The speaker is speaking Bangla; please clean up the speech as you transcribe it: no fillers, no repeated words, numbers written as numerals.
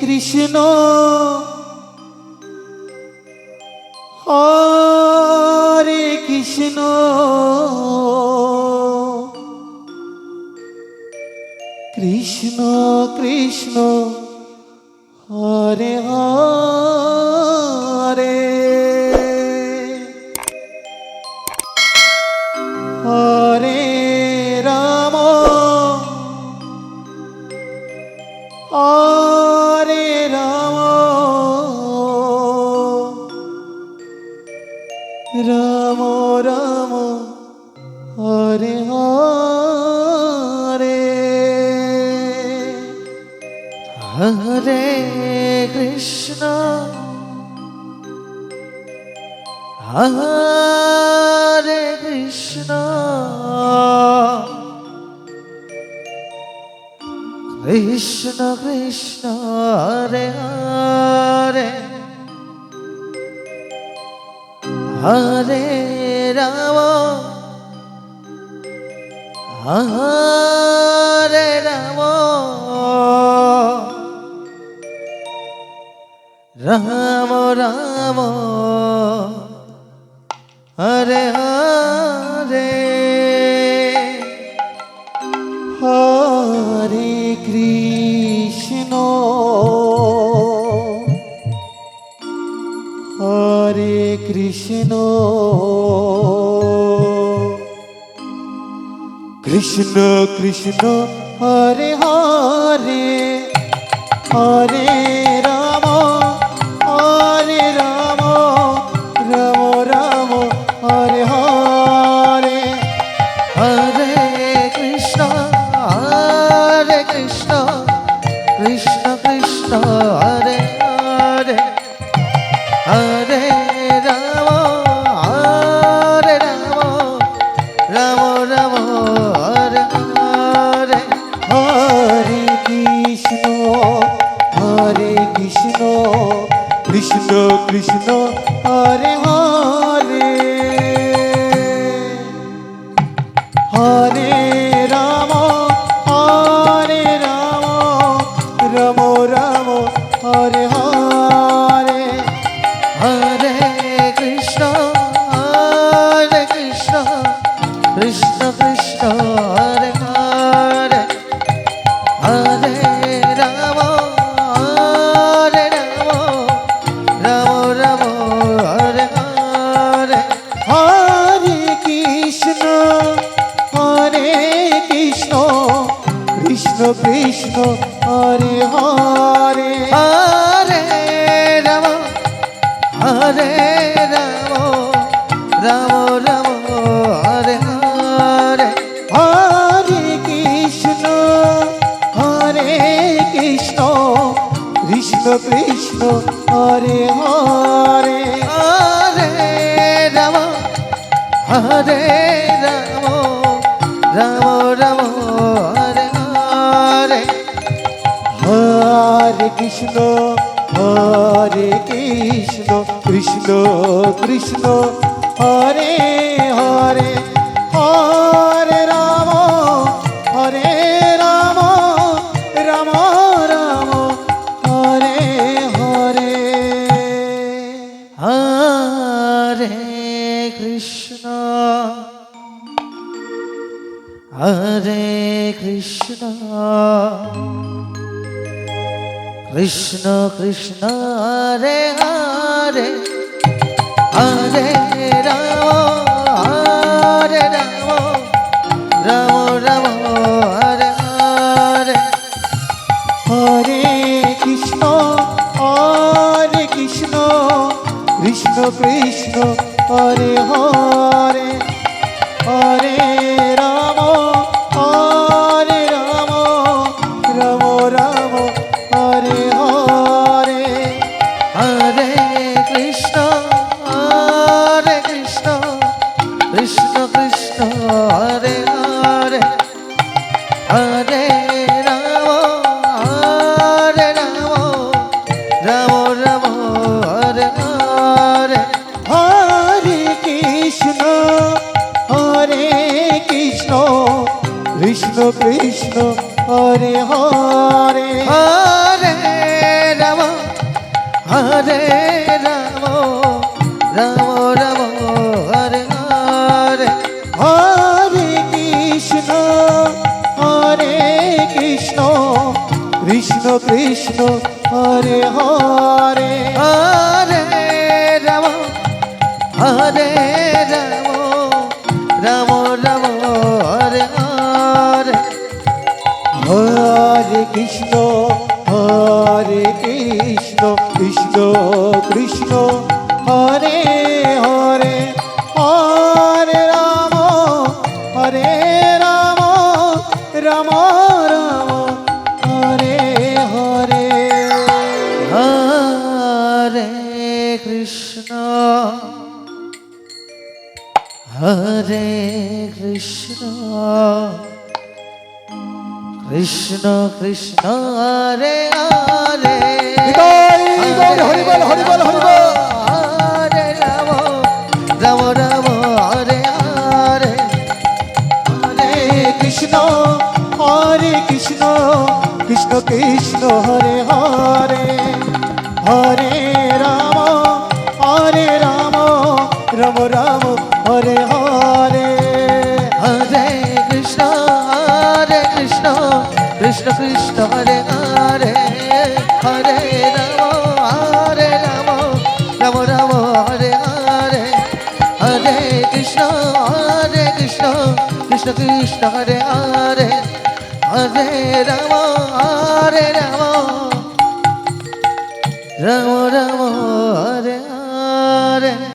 কৃষ্ণ হরে কৃষ্ণ কৃষ্ণ কৃষ্ণ হরে হরে হরে রাম হরে রাম রাম রাম হরে হরে হরে কৃষ্ণ হরে কৃষ্ণ কৃষ্ণ কৃষ্ণ হরে হরে হরে রাম হরে রাম রাম রাম হরে হরে হরে কৃষ্ণ হরে কৃষ্ণ কৃষ্ণ কৃষ্ণ হরে হরে হরে রাম হরে রাম রাম রাম হরে হরে হরে কৃষ্ণ কৃষ্ণ কৃষ্ণ হরে হরে হরে রাম রাম রাম হরে হরে হরে কৃষ্ণ কৃষ্ণ কৃষ্ণ হরে হরে হরে রাম রাম রাম হরে হরে হরে কৃষ্ণ কৃষ্ণ কৃষ্ণ হরে হরে হরে রাম রাম হরে হরে হরে কৃষ্ণ কৃষ্ণ কৃষ্ণ হরে হরে হরে রাম রাম হরে হরে হরে কৃষ্ণ কৃষ্ণ কৃষ্ণ হরে হরে হরে রাম রাম হরে হরে হরে কৃষ্ণ কৃষ্ণ কৃষ্ণ হরে হরে হরে রাম রাম রাম হরে হরে হরে কৃষ্ণ কৃষ্ণ কৃষ্ণ হরে হরে হরে রাম রাম হরে হরে হরে কৃষ্ণ কৃষ্ণ কৃষ্ণ হরে হরে হরে রাম রাম রাম হরে হরে হরে কৃষ্ণ কৃষ্ণ কৃষ্ণ হরে হরে হরে রাম রাম হরে হরে হরে কৃষ্ণ হরে হরে রাম রাম রাম হরে হরে হরে কৃষ্ণ কৃষ্ণ কৃষ্ণ হরে হরে হরে রাম হরে রাম রাম রাম হরে হরে হরে কৃষ্ণ কৃষ্ণ কৃষ্ণ হরে হরে হরে রাম রাম রাম হরে হরে হরে কৃষ্ণ হরে কৃষ্ণ কৃষ্ণ কৃষ্ণ হরে হরে হরি বল হরি বল হরি বল হরে রাম রাম রাম হরে হরে হরে কৃষ্ণ কৃষ্ণ কৃষ্ণ হরে হরে হরে রাম রাম রাম হরে হরে হরে কৃষ্ণ কৃষ্ণ কৃষ্ণ হরে হরে হরে রাম রাম রাম হরে হরে হরে কৃষ্ণ কৃষ্ণ কৃষ্ণ হরে হরে হরে রাম রাম রাম হরে